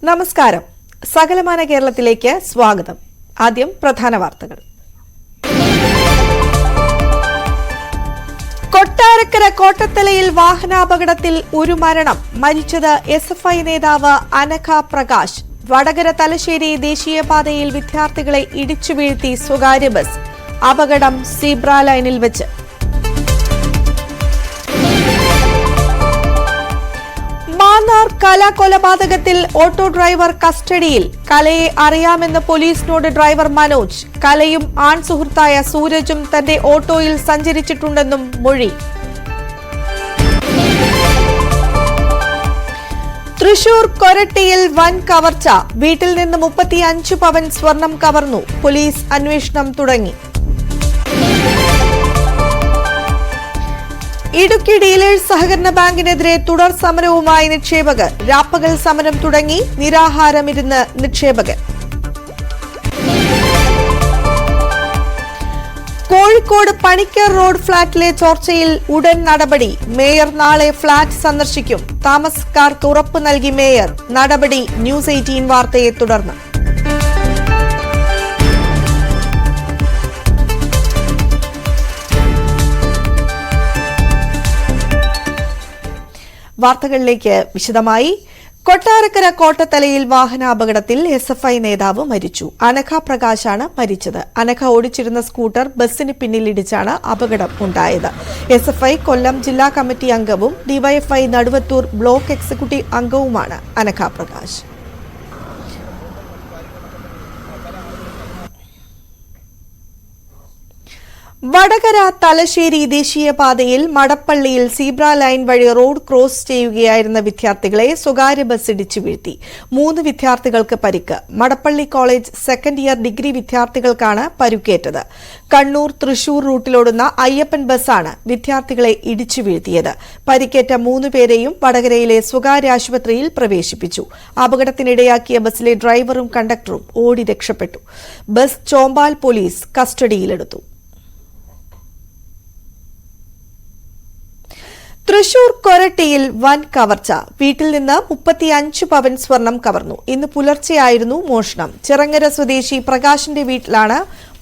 നമസ്കാരം. സകലമാന കേരളത്തിലേക്ക് സ്വാഗതം. ആദ്യം പ്രധാന വാർത്തകൾ. കൊട്ടാരക്കര കോട്ടത്തലയിൽ വാഹനാപകടത്തിൽ ഒരു മരണം. മരിച്ചത് SFI നേതാവ് അനഘ പ്രകാശ്. വടകര തലശ്ശേരി ദേശീയപാതയിൽ വിദ്യാർത്ഥികളെ ഇടിച്ചു വീഴ്ത്തി സ്വകാര്യ ബസ്. അപകടം സീബ്ര ലൈനിൽ വെച്ച്. മാന്നാർ കലാകൊലപാതകത്തിൽ ഓട്ടോ ഡ്രൈവർ കസ്റ്റഡിയിൽ. കലയെ അറിയാമെന്ന് പോലീസിനോട് ഡ്രൈവർ മനോജ്. കലയും ആൺ സുഹൃത്തായ സൂരജും തന്റെ ഓട്ടോയിൽ സഞ്ചരിച്ചിട്ടുണ്ടെന്നും മൊഴി. തൃശൂർ കൊരട്ടിയിൽ വൻ കവർച്ച. വീട്ടിൽ നിന്ന് 35 പവൻ സ്വർണം കവർന്നു. പോലീസ് അന്വേഷണം തുടങ്ങി. ഇടുക്കി ഡീലേഴ്സ് സഹകരണ ബാങ്കിനെതിരെ തുടർ സമരവുമായി നിക്ഷേപകർ. രാപ്പകൽ സമരം തുടങ്ങി. നിരാഹാരമിരുന്ന് നിക്ഷേപകർ. കോഴിക്കോട് പണിക്കർ റോഡ് ഫ്ളാറ്റിലെ ചോർച്ചയിൽ ഉടൻ നടപടി. മേയർ നാളെ ഫ്ളാറ്റ് സന്ദർശിക്കും. താമസക്കാർക്ക് ഉറപ്പ് നൽകി മേയർ. നടപടി ന്യൂസ് 18 വാർത്തയെ തുടർന്ന്. വാർത്തകളിലേക്ക് വിശദമായി. കൊട്ടാരക്കര കോട്ടത്തലയിൽ വാഹനാപകടത്തിൽ SFI നേതാവ് മരിച്ചു. അനഘ പ്രകാശാണ് മരിച്ചത്. അനഘ ഓടിച്ചിരുന്ന സ്കൂട്ടർ ബസിന് പിന്നിലിടിച്ചാണ് അപകടം ഉണ്ടായത്. SFI കൊല്ലം ജില്ലാ കമ്മിറ്റി അംഗവും DYFI നടുവത്തൂർ ബ്ലോക്ക് എക്സിക്യൂട്ടീവ് അംഗവുമാണ് അനഘ പ്രകാശ്. വടകര തലശ്ശേരി ദേശീയപാതയിൽ മടപ്പള്ളിയിൽ സീബ്ര ലൈൻ വഴി റോഡ് ക്രോസ് ചെയ്യുകയായിരുന്ന വിദ്യാർത്ഥികളെ സ്വകാര്യ ബസ് ഇടിച്ചു വീഴ്ത്തി. 3 വിദ്യാർത്ഥികൾക്ക് പരിക്ക്. Madappally college second year degree വിദ്യാർത്ഥികൾക്കാണ് പരുക്കേറ്റത്. കണ്ണൂർ തൃശൂർ റൂട്ടിലോടുന്ന അയ്യപ്പൻ ബസ്സാണ് വിദ്യാർത്ഥികളെ ഇടിച്ചു വീഴ്ത്തിയത്. പരിക്കേറ്റ 3 പേരെയും വടകരയിലെ സ്വകാര്യ ആശുപത്രിയിൽ പ്രവേശിപ്പിച്ചു. അപകടത്തിനിടയാക്കിയ ബസ്സിലെ ഡ്രൈവറും കണ്ടക്ടറും ഓടി രക്ഷപ്പെട്ടു. ബസ് ചോമ്പാൽ പോലീസ് കസ്റ്റഡിയിലെടുത്തു. തൃശൂർ കൊരട്ടിയിൽ വൻ കവർച്ച. വീട്ടിൽ നിന്ന് 35 പവൻ സ്വർണം കവർന്നു. ഇന്ന് പുലർച്ചെയായിരുന്നു മോഷണം. ചിറങ്ങര സ്വദേശി പ്രകാശിന്റെ വീട്ടിലാണ്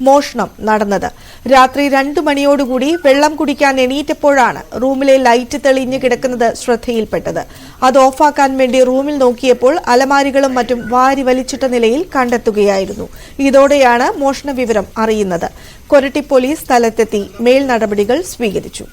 മോഷണം നടന്നത്. രാത്രി 2 മണിയോടുകൂടി വെള്ളം കുടിക്കാൻ എണീറ്റപ്പോഴാണ് റൂമിലെ ലൈറ്റ് തെളിഞ്ഞു കിടക്കുന്നത് ശ്രദ്ധയിൽപ്പെട്ടത്. അത് ഓഫാക്കാൻ വേണ്ടി റൂമിൽ നോക്കിയപ്പോൾ അലമാരികളും മറ്റും വാരി വലിച്ചിട്ട നിലയിൽ കണ്ടെത്തുകയായിരുന്നു. ഇതോടെയാണ് മോഷണ വിവരം അറിയുന്നത്. കൊരട്ടി പോലീസ് സ്ഥലത്തെത്തി മേൽ നടപടികൾ സ്വീകരിച്ചു.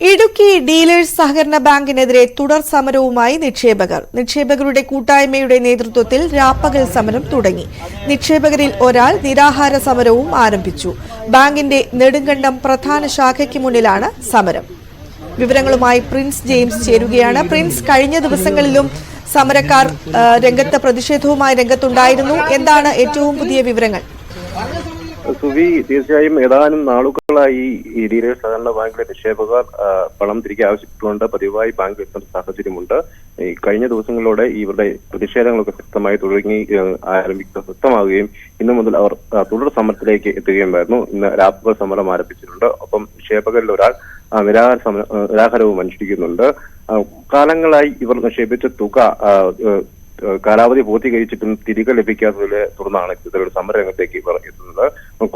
ഇടുക്കി ഡീലേഴ്സ് സഹകരണ ബാങ്കിനെതിരെ തുടർ സമരവുമായി നിക്ഷേപകർ. നിക്ഷേപകരുടെ കൂട്ടായ്മയുടെ നേതൃത്വത്തിൽ രാപ്പകൽ സമരം തുടങ്ങി. നിക്ഷേപകരിൽ ഒരാൾ നിരാഹാര സമരവും ആരംഭിച്ചു. ബാങ്കിന്റെ നെടുങ്കണ്ടം പ്രധാന ശാഖയ്ക്ക് മുന്നിലാണ് സമരം. വിവരങ്ങളുമായി പ്രിൻസ് ജെയിംസ് ചേരുകയാണ്. പ്രിൻസ്, കഴിഞ്ഞ ദിവസങ്ങളിലും സമരക്കാർ പ്രതിഷേധവുമായി രംഗത്തുണ്ടായിരുന്നു. എന്താണ് ഏറ്റവും പുതിയ വിവരങ്ങൾ? സുവി, തീർച്ചയായും ഏതാനും നാളുകളായി ഈ ഡീലേഴ്സ് സഹകരണ ബാങ്കിലെ നിക്ഷേപകർ പണം തിരികെ ആവശ്യപ്പെട്ടുകൊണ്ട് പതിവായി ബാങ്ക് എത്തുന്ന സാഹചര്യമുണ്ട്. ഈ കഴിഞ്ഞ ദിവസങ്ങളിലൂടെ ഇവരുടെ പ്രതിഷേധങ്ങളൊക്കെ ശക്തമായി ശക്തമാവുകയും ഇന്നു മുതൽ അവർ തുടർ സമരത്തിലേക്ക് എത്തുകയുമായിരുന്നു. ഇന്ന് രാപ്പകൽ സമരം ആരംഭിച്ചിട്ടുണ്ട്. ഒപ്പം നിക്ഷേപകരിൽ ഒരാൾ നിരാഹാരവും അനുഷ്ഠിക്കുന്നുണ്ട്. കാലങ്ങളായി ഇവർ നിക്ഷേപിച്ച തുക കാലാവധി പൂർത്തീകരിച്ചിട്ടും തിരികെ ലഭിക്കാത്തതിനെ തുടർന്നാണ് ഇത്തരത്തിലുള്ള സമരരംഗത്തേക്ക് ഇവർ എത്തുന്നത്.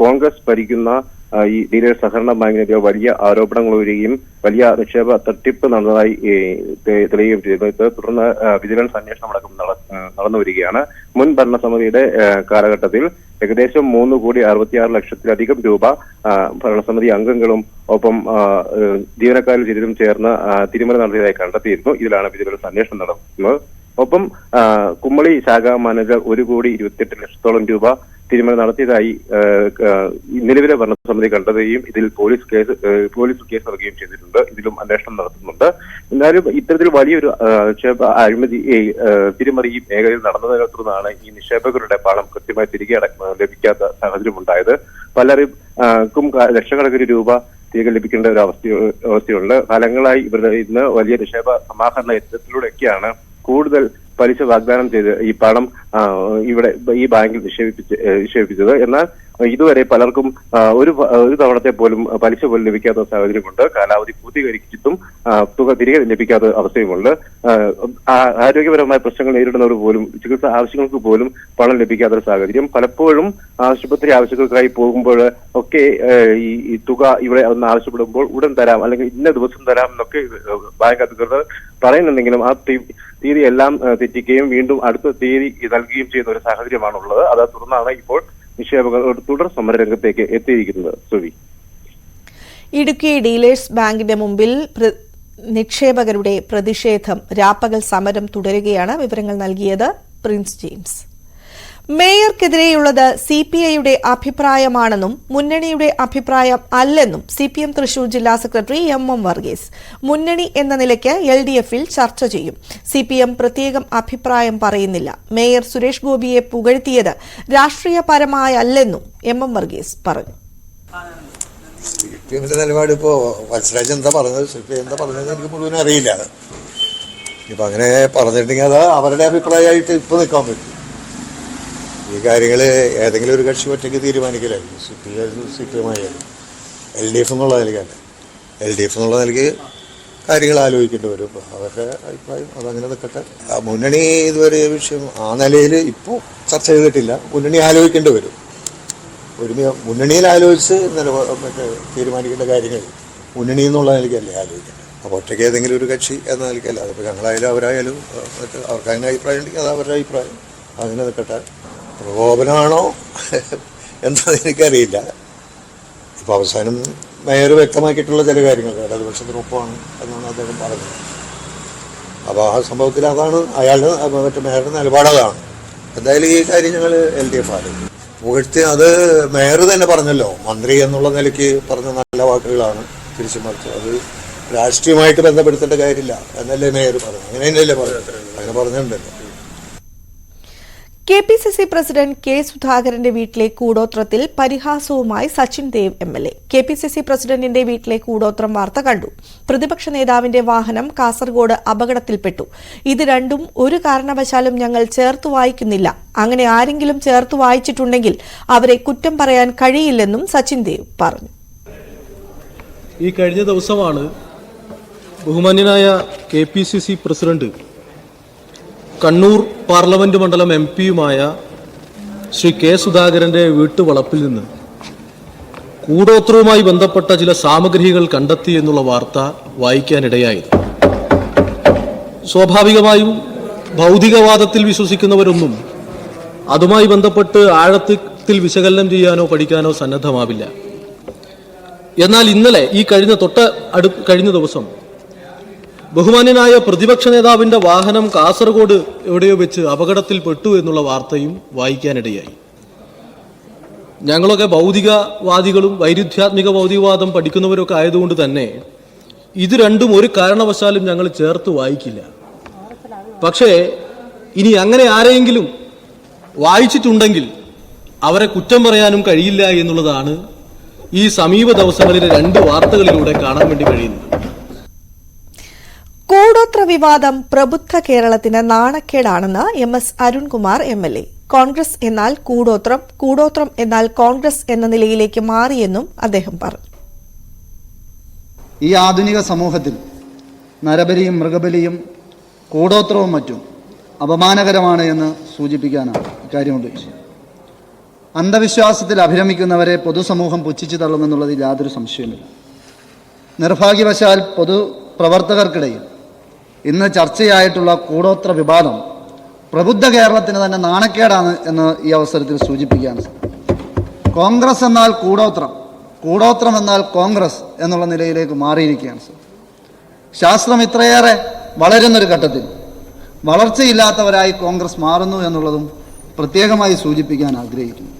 കോൺഗ്രസ് ഭരിക്കുന്ന ഈ ഡീലേഴ്സ് സഹകരണ ബാങ്കിനെതിരെ വലിയ ആരോപണങ്ങൾ വരികയും വലിയ നിക്ഷേപ തട്ടിപ്പ് നടന്നതായി തെളിയുകയും ചെയ്തത്. തുടർന്ന് വിജിലൻസ് അന്വേഷണം അടക്കം നടന്നു വരികയാണ്. മുൻ ഭരണസമിതിയുടെ കാലഘട്ടത്തിൽ ഏകദേശം 3,66,00,000-ലക്ഷത്തിലധികം രൂപ ഭരണസമിതി അംഗങ്ങളും ഒപ്പം ജീവനക്കാരിൽ ചിലരും ചേർന്ന് തിരിമറി നടത്തിയതായി കണ്ടെത്തിയിരുന്നു. ഇതിലാണ് വിജിലൻസ് അന്വേഷണം നടത്തുന്നത്. ഒപ്പം കുമ്മളി ശാഖാ മാനേജർ 1,28,00,000-ഓളം രൂപ തിരിമറി നടത്തിയതായി നിലവിലെ ഭരണസമിതി കണ്ടെത്തുകയും ഇതിൽ പോലീസ് കേസ് നൽകുകയും ചെയ്തിട്ടുണ്ട്. ഇതിലും അന്വേഷണം നടത്തുന്നുണ്ട്. എന്നാലും ഇത്തരത്തിൽ വലിയൊരു അഴിമതി തിരിമറി മേഖലയിൽ നടന്നതിനെ തുടർന്നാണ് ഈ നിക്ഷേപകരുടെ പണം കൃത്യമായി തിരികെ ലഭിക്കാത്ത സാഹചര്യമുണ്ടായത്. പലർക്കും ലക്ഷക്കണക്കിന് രൂപ തിരികെ ലഭിക്കേണ്ട ഒരു അവസ്ഥയുണ്ട്. കാലങ്ങളായി ഇവരുടെ ഇന്ന് വലിയ നിക്ഷേപ സമാഹരണ യജ്ഞത്തിലൂടെയൊക്കെയാണ് കൂടുതൽ പലിശ വാഗ്ദാനം ചെയ്ത് ഈ പണം ഈ ബാങ്കിൽ നിക്ഷേപിച്ചത്. എന്നാൽ ഇതുവരെ പലർക്കും ഒരു തവണത്തെ പോലും പലിശ പോലും ലഭിക്കാത്ത സാഹചര്യമുണ്ട്. കാലാവധി പൂർത്തീകരിച്ചിട്ടും തുക തിരികെ ലഭിക്കാത്ത അവസ്ഥയുമുണ്ട്. ആരോഗ്യപരമായ പ്രശ്നങ്ങൾ നേരിടുന്നവർ പോലും ചികിത്സാ ആവശ്യങ്ങൾക്ക് പോലും പണം ലഭിക്കാത്ത സാഹചര്യം. പലപ്പോഴും ആശുപത്രി ആവശ്യങ്ങൾക്കായി പോകുമ്പോൾ ഒക്കെ ഈ തുക ഇവിടെ ഒന്ന് ആവശ്യപ്പെടുമ്പോൾ ഉടൻ തരാം അല്ലെങ്കിൽ ഇന്ന ദിവസം തരാം എന്നൊക്കെ ബാങ്ക് അധികൃതർ പറയുന്നുണ്ടെങ്കിലും ആ തീയതി എല്ലാം തെറ്റിക്കുകയും വീണ്ടും അടുത്ത തീയതി നൽകുകയും ചെയ്യുന്ന ഒരു സാഹചര്യമാണുള്ളത്. അതേ തുടർന്നാണ് ഇപ്പോൾ നിക്ഷേപകർ ഒരു തുടർ സമരരംഗത്തേക്ക് എത്തിയിരിക്കുന്നത്. സുവി, ഇടുക്കി ഡീലേഴ്സ് ബാങ്കിന്റെ മുമ്പിൽ നിക്ഷേപകരുടെ പ്രതിഷേധം രാപ്പകൽ സമരം തുടരുകയാണ്. വിവരങ്ങൾ നൽകിയത് പ്രിൻസ് ജെയിംസ്. മേയർക്കെതിരെയുള്ളത് CPIയുടെ അഭിപ്രായമാണെന്നും മുന്നണിയുടെ അഭിപ്രായം അല്ലെന്നും CPM തൃശൂർ ജില്ലാ സെക്രട്ടറി MM വർഗീസ്. മുന്നണി എന്ന നിലയ്ക്ക് LDFൽ ചർച്ച ചെയ്യും. CPM പ്രത്യേകം അഭിപ്രായം പറയുന്നില്ല. മേയർ സുരേഷ് ഗോപിയെ പുകഴ്ത്തിയത് രാഷ്ട്രീയപരമായല്ലെന്നും MM വർഗീസ് പറഞ്ഞു. CPMന്റെ നിലപാട് ഇപ്പോ വത്സരാജ് എന്താ പറഞ്ഞത്, CPI എന്താ പറഞ്ഞത് എനിക്ക് മുഴുവൻ അറിയില്ല. ഇപ്പൊ അങ്ങനെ പറഞ്ഞിട്ടുണ്ടെങ്കിൽ അത് അവരുടെ അഭിപ്രായമായിട്ട് ഇപ്പൊ നിൽക്കാൻ പറ്റും. ഈ കാര്യങ്ങൾ ഏതെങ്കിലും ഒരു കക്ഷി ഒറ്റയ്ക്ക് തീരുമാനിക്കലായിരിക്കും. CPM ആയാലും LDF എന്നുള്ള നിലയ്ക്കല്ല. LDF എന്നുള്ള നിലയ്ക്ക് കാര്യങ്ങൾ ആലോചിക്കേണ്ടി വരും. അവരുടെ അഭിപ്രായം അതങ്ങനെ നിൽക്കട്ടെ. മുന്നണി ഇതുവരെ വിഷയം ആ നിലയിൽ ഇപ്പോൾ ചർച്ച ചെയ്തിട്ടില്ല. മുന്നണി ആലോചിക്കേണ്ടി വരും. മുന്നണിയിൽ ആലോചിച്ച് മറ്റേ തീരുമാനിക്കേണ്ട കാര്യങ്ങൾ മുന്നണി എന്നുള്ള നിലയ്ക്കല്ലേ ആലോചിക്കേണ്ടത്. അപ്പോൾ ഒറ്റയ്ക്ക് ഏതെങ്കിലും ഒരു കക്ഷി എന്ന നിലയ്ക്കല്ല. അതിപ്പോൾ ഞങ്ങളായാലും അവരായാലും മറ്റേ അവർക്ക് അങ്ങനെ അഭിപ്രായം ഉണ്ടെങ്കിൽ അത് അവരുടെ അഭിപ്രായം അങ്ങനെ നിൽക്കട്ടെ. പ്രകോപനമാണോ എന്താണെന്ന് എനിക്കറിയില്ല. ഇപ്പോൾ അവസാനം മേയർ വ്യക്തമാക്കിയിട്ടുള്ള ചില കാര്യങ്ങൾ ഇടതുപക്ഷത്തിനൊപ്പമാണ് എന്നാണ് അദ്ദേഹം പറഞ്ഞത്. അപ്പോൾ ആ സംഭവത്തിൽ അതാണ് അയാളുടെ മറ്റേ മേയറുടെ നിലപാടതാണ്. എന്തായാലും ഈ കാര്യം ഞങ്ങൾ LDF ആലോചിക്കും. പുകഴ്ത്തി അത് മേയർ തന്നെ പറഞ്ഞല്ലോ, മന്ത്രി എന്നുള്ള നിലയ്ക്ക് പറഞ്ഞ നല്ല വാക്കുകളാണ്. തിരിച്ചു മറിച്ച് അത് രാഷ്ട്രീയമായിട്ട് ബന്ധപ്പെടുത്തേണ്ട കാര്യമില്ല എന്നല്ലേ മേയർ പറഞ്ഞു. അങ്ങനെ തന്നെയല്ലേ പറഞ്ഞത്, അങ്ങനെ പറഞ്ഞിട്ടുണ്ടല്ലോ. KPCC പ്രസിഡന്റ് K സുധാകരന്റെ വീട്ടിലെ കൂടോത്രത്തിൽ പരിഹാസവുമായി സച്ചിൻ ദേവ് MLA. KPCC പ്രസിഡന്റിന്റെ വീട്ടിലെ കൂടോത്രം വാർത്ത കണ്ടു. പ്രതിപക്ഷ നേതാവിന്റെ വാഹനം കാസർഗോഡ് അപകടത്തിൽപ്പെട്ടു. ഇത് രണ്ടും ഒരു കാരണവശാലും ഞങ്ങൾ ചേർത്തു വായിക്കുന്നില്ല. അങ്ങനെ ആരെങ്കിലും ചേർത്തു വായിച്ചിട്ടുണ്ടെങ്കിൽ അവരെ കുറ്റം പറയാൻ കഴിയില്ലെന്നും സച്ചിൻ ദേവ് പറഞ്ഞു. ഈ കഴിഞ്ഞ ദിവസമാണ് ബഹുമാന്യനായ KPCC പ്രസിഡന്റ് കണ്ണൂർ പാർലമെന്റ് മണ്ഡലം MP-യുമായ ശ്രീ K സുധാകരന്റെ വീട്ടുവളപ്പിൽ നിന്ന് കൂടോത്രവുമായി ബന്ധപ്പെട്ട ചില സാമഗ്രികൾ കണ്ടെത്തി എന്നുള്ള വാർത്ത വായിക്കാനിടയായത്. സ്വാഭാവികമായും ഭൗതികവാദത്തിൽ വിശ്വസിക്കുന്നവരൊന്നും അതുമായി ബന്ധപ്പെട്ട് ആഴത്തിൽ വിശകലനം ചെയ്യാനോ പഠിക്കാനോ സന്നദ്ധമാവില്ല. എന്നാൽ ഇന്നലെ ഈ കഴിഞ്ഞ ദിവസം ബഹുമാന്യനായ പ്രതിപക്ഷ നേതാവിന്റെ വാഹനം കാസർഗോഡ് എവിടെയോ വെച്ച് അപകടത്തിൽപ്പെട്ടു എന്നുള്ള വാർത്തയും വായിക്കാനിടയായി. ഞങ്ങളൊക്കെ ഭൗതികവാദികളും വൈരുദ്ധ്യാത്മിക ഭൗതികവാദം പഠിക്കുന്നവരൊക്കെ ആയതുകൊണ്ട് തന്നെ ഇത് രണ്ടും ഒരു കാരണവശാലും ഞങ്ങൾ ചേർത്ത് വായിക്കില്ല. പക്ഷേ ഇനി അങ്ങനെ ആരെങ്കിലും വായിച്ചിട്ടുണ്ടെങ്കിൽ അവരെ കുറ്റം പറയാനും കഴിയില്ല എന്നുള്ളതാണ് ഈ സമീപ ദിവസങ്ങളിലെ രണ്ട് വാർത്തകളിലൂടെ കാണാൻ വേണ്ടി കഴിയുന്നത്. കൂടോത്ര വിവാദം പ്രബുദ്ധ കേരളത്തിന് നാണക്കേടാണെന്ന് MS അരുൺകുമാർ MLA. കോൺഗ്രസ് എന്നാൽ കൂടോത്രം, കൂടോത്രം എന്നാൽ കോൺഗ്രസ് എന്ന നിലയിലേക്ക് മാറിയെന്നും അദ്ദേഹം പറഞ്ഞു. ഈ ആധുനിക സമൂഹത്തിൽ നരബലിയും മൃഗബലിയും കൂടോത്രവും മറ്റും അപമാനകരമാണ് എന്ന് സൂചിപ്പിക്കാനാണ് ഇക്കാര്യം ഉദ്ദേശിച്ചത്. അന്ധവിശ്വാസത്തിൽ അഭിരമിക്കുന്നവരെ പൊതുസമൂഹം പുച്ഛിച്ചു തള്ളുമെന്നുള്ളതിൽ യാതൊരു സംശയമില്ല. നിർഭാഗ്യവശാൽ പൊതുപ്രവർത്തകർക്കിടയിൽ ഇന്ന് ചർച്ചയായിട്ടുള്ള കൂടോത്ര വിവാദം പ്രബുദ്ധ കേരളത്തിന് തന്നെ നാണക്കേടാണ് എന്ന് ഈ അവസരത്തിൽ സൂചിപ്പിക്കുകയാണ്. കോൺഗ്രസ് എന്നാൽ കൂടോത്രം, കൂടോത്രം എന്നാൽ കോൺഗ്രസ് എന്നുള്ള നിലയിലേക്ക് മാറിയിരിക്കുകയാണ്. ശാസ്ത്രം ഇത്രയേറെ വളരുന്നൊരു ഘട്ടത്തിൽ വളർച്ചയില്ലാത്തവരായി കോൺഗ്രസ് മാറുന്നു എന്നുള്ളതും പ്രത്യേകമായി സൂചിപ്പിക്കാൻ ആഗ്രഹിക്കുന്നു.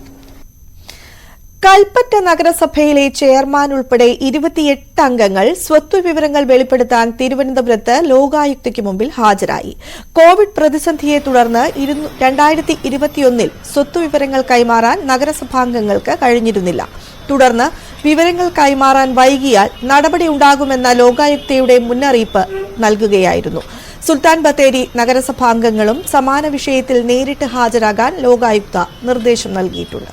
കൽപ്പറ്റ നഗരസഭയിലെ ചെയർമാൻ ഉൾപ്പെടെ 28 അംഗങ്ങൾ സ്വത്തുവിവരങ്ങൾ വെളിപ്പെടുത്താൻ തിരുവനന്തപുരത്ത് ലോകായുക്തയ്ക്ക് മുമ്പിൽ ഹാജരായി. കോവിഡ് പ്രതിസന്ധിയെ തുടർന്ന് 2021 സ്വത്തുവിവരങ്ങൾ കൈമാറാൻ നഗരസഭാംഗങ്ങൾക്ക് കഴിഞ്ഞിരുന്നില്ല. തുടർന്ന് വിവരങ്ങൾ കൈമാറാൻ വൈകിയാൽ നടപടിയുണ്ടാകുമെന്ന ലോകായുക്തയുടെ മുന്നറിയിപ്പ് നൽകുകയായിരുന്നു. സുൽത്താൻ ബത്തേരി നഗരസഭാംഗങ്ങളും സമാന വിഷയത്തിൽ നേരിട്ട് ഹാജരാകാൻ ലോകായുക്ത നിർദ്ദേശം നൽകിയിട്ടുണ്ട്.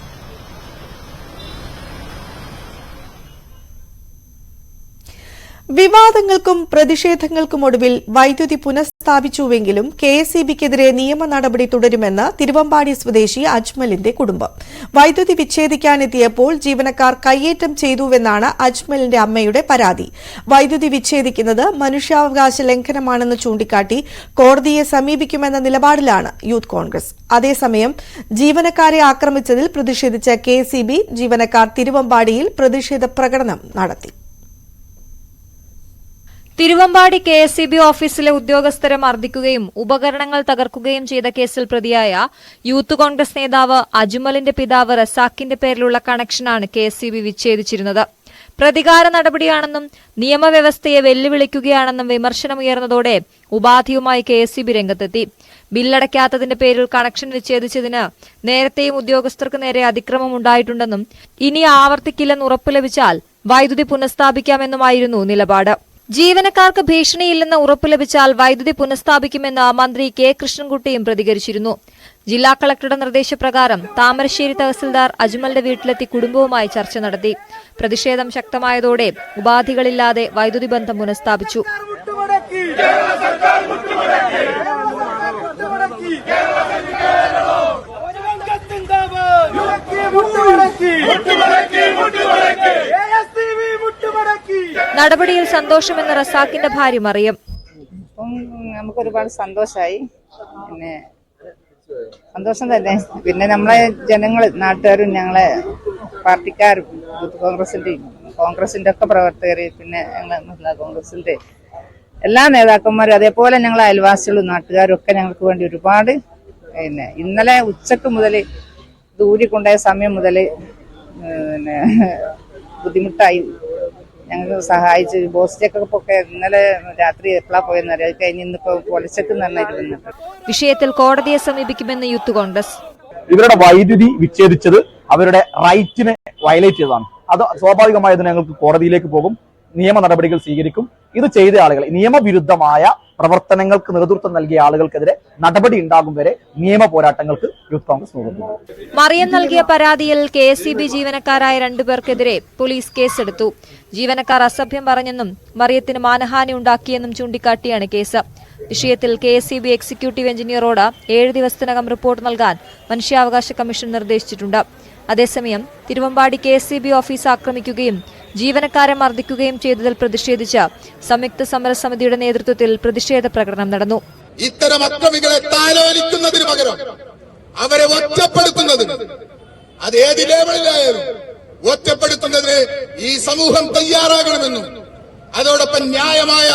വിവാദങ്ങൾക്കും പ്രതിഷേധങ്ങൾക്കും ഒടുവിൽ വൈദ്യുതി പുനഃസ്ഥാപിച്ചുവെങ്കിലും കെഎസ്ഇബിക്കെതിരെ നിയമ നടപടി തുടരുമെന്ന് തിരുവമ്പാടി സ്വദേശി അജ്മലിന്റെ കുടുംബം. വൈദ്യുതി വിച്ഛേദിക്കാനെത്തിയപ്പോൾ ജീവനക്കാർ കയ്യേറ്റം ചെയ്തുവെന്നാണ് അജ്മലിന്റെ അമ്മയുടെ പരാതി. വൈദ്യുതി വിച്ഛേദിക്കുന്നത് മനുഷ്യാവകാശ ലംഘനമാണെന്ന് ചൂണ്ടിക്കാട്ടി കോടതിയെ സമീപിക്കുമെന്ന നിലപാടിലാണ് യൂത്ത് കോൺഗ്രസ്. അതേസമയം ജീവനക്കാരെ ആക്രമിച്ചതിൽ പ്രതിഷേധിച്ച കെഎസ്ഇബി ജീവനക്കാർ തിരുവമ്പാടിയിൽ പ്രതിഷേധ പ്രകടനം നടത്തി. തിരുവമ്പാടി കെഎസ്ഇബി ഓഫീസിലെ ഉദ്യോഗസ്ഥരെ മർദ്ദിക്കുകയും ഉപകരണങ്ങൾ തകർക്കുകയും ചെയ്ത കേസിൽ പ്രതിയായ യൂത്ത് കോൺഗ്രസ് നേതാവ് അജ്മലിന്റെ പിതാവ് റസാഖിന്റെ പേരിലുള്ള കണക്ഷനാണ് കെഎസ്ഇബി വിച്ഛേദിച്ചിരുന്നത്. പ്രതികാര നടപടിയാണെന്നും നിയമവ്യവസ്ഥയെ വെല്ലുവിളിക്കുകയാണെന്നും വിമർശനമുയർന്നതോടെ ഉപാധിയുമായി കെഎസ്ഇബി രംഗത്തെത്തി. ബില്ലടയ്ക്കാത്തതിന്റെ പേരിൽ കണക്ഷൻ വിച്ഛേദിച്ചതിന് നേരത്തെയും ഉദ്യോഗസ്ഥർക്ക് നേരെ അതിക്രമമുണ്ടായിട്ടുണ്ടെന്നും ഇനി ആവർത്തിക്കില്ലെന്ന് ഉറപ്പു ലഭിച്ചാൽ വൈദ്യുതി പുനഃസ്ഥാപിക്കാമെന്നുമായിരുന്നു നിലപാട്. ജീവനക്കാർക്ക് ഭീഷണിയില്ലെന്ന് ഉറപ്പു ലഭിച്ചാൽ വൈദ്യുതി പുനഃസ്ഥാപിക്കുമെന്ന് മന്ത്രി കെ കൃഷ്ണൻകുട്ടിയും പ്രതികരിച്ചിരുന്നു. ജില്ലാ കളക്ടറുടെ നിർദ്ദേശപ്രകാരം താമരശ്ശേരി തഹസിൽദാർ അജ്മലിന്റെ വീട്ടിലെത്തി കുടുംബവുമായി ചർച്ച നടത്തി. പ്രതിഷേധം ശക്തമായതോടെ ഉപാധികളില്ലാതെ വൈദ്യുതി ബന്ധം പുനഃസ്ഥാപിച്ചു. നടപടിയിൽ സന്തോഷമെന്ന് റസാഖിന്റെ ഭാര്യ മറിയം. നമുക്ക് ഒരുപാട് സന്തോഷമായി, പിന്നെ സന്തോഷം തന്നെ. പിന്നെ നമ്മളെ ജനങ്ങൾ, നാട്ടുകാരും ഞങ്ങളെ പാർട്ടിക്കാരും കോൺഗ്രസിന്റെ ഒക്കെ പ്രവർത്തകർ, പിന്നെ ഞങ്ങളെ മഹിളാ കോൺഗ്രസിന്റെ എല്ലാ നേതാക്കന്മാരും, അതേപോലെ ഞങ്ങളെ അയൽവാസികളും നാട്ടുകാരും ഒക്കെ ഞങ്ങൾക്ക് വേണ്ടി ഒരുപാട്, പിന്നെ ഇന്നലെ ഉച്ചക്ക് മുതൽ ദൂരിക്കൊണ്ടായ സമയം മുതൽ പിന്നെ ബുദ്ധിമുട്ടായി ഞങ്ങൾക്ക് സഹായിച്ച്. ബോസ് ചെക്കപ്പൊക്കെ ഇന്നലെ രാത്രി എപ്പോഴാ പോയെന്ന് അറിയാം. കഴിഞ്ഞ് ഇന്നിപ്പോ പൊലച്ചക്ക് നന്നായിരുന്നു. വിഷയത്തിൽ കോടതിയെ സമീപിക്കുമെന്ന് യൂത്ത് കോൺഗ്രസ്. ഇവരുടെ വൈദ്യുതി വിച്ഛേദിച്ചത് അവരുടെ റൈറ്റിനെ വയലേറ്റ് ചെയ്തതാണ്. അത് സ്വാഭാവികമായത് ഞങ്ങൾക്ക് കോടതിയിലേക്ക് പോകും, നിയമ നടപടികൾ സ്വീകരിക്കും. ഇത് ചെയ്ത ആളുകൾ, നിയമവിരുദ്ധമായ പ്രവർത്തനങ്ങൾക്ക് നേതൃത്വം നൽകിയ ആളുകൾക്കെതിരെ നടപടി ഉണ്ടാകും വരെ നിയമ പോരാട്ടങ്ങൾക്ക് യൂത്ത് കോൺഗ്രസ് നേതൃത്വം. മറിയം നൽകിയ പരാതിയിൽ കെഎസ്ഇബി ജീവനക്കാരായ രണ്ടുപേർക്കെതിരെ പോലീസ് കേസെടുത്തു. ജീവനക്കാർ അസഭ്യം പറഞ്ഞെന്നും മറിയത്തിന് മാനഹാനി ഉണ്ടാക്കിയെന്നും ചൂണ്ടിക്കാട്ടിയാണ് കേസ്. വിഷയത്തിൽ കെഎസ്ഇബി എക്സിക്യൂട്ടീവ് എഞ്ചിനീയറോട് 7 ദിവസത്തിനകം റിപ്പോർട്ട് നൽകാൻ മനുഷ്യാവകാശ കമ്മീഷൻ നിർദ്ദേശിച്ചിട്ടുണ്ട്. അതേസമയം തിരുവമ്പാടി കെഎസ്ഇബി ഓഫീസ് ആക്രമിക്കുകയും ജീവനക്കാരെ മർദ്ദിക്കുകയും ചെയ്തതിൽ പ്രതിഷേധിച്ച് സംയുക്ത സമരസമിതിയുടെ നേതൃത്വത്തിൽ പ്രതിഷേധ പ്രകടനം നടന്നു. ഇത്തരം അക്രമികളെ താലോലിക്കുന്നതിന് പകരം അവരെ ഒറ്റപ്പെടുത്തുന്നതിന്, അത് ഏത് ലേവലിലായാലും ഒറ്റപ്പെടുത്തുന്നതിന് ഈ സമൂഹം തയ്യാറാകണമെന്നും അതോടൊപ്പം ന്യായമായ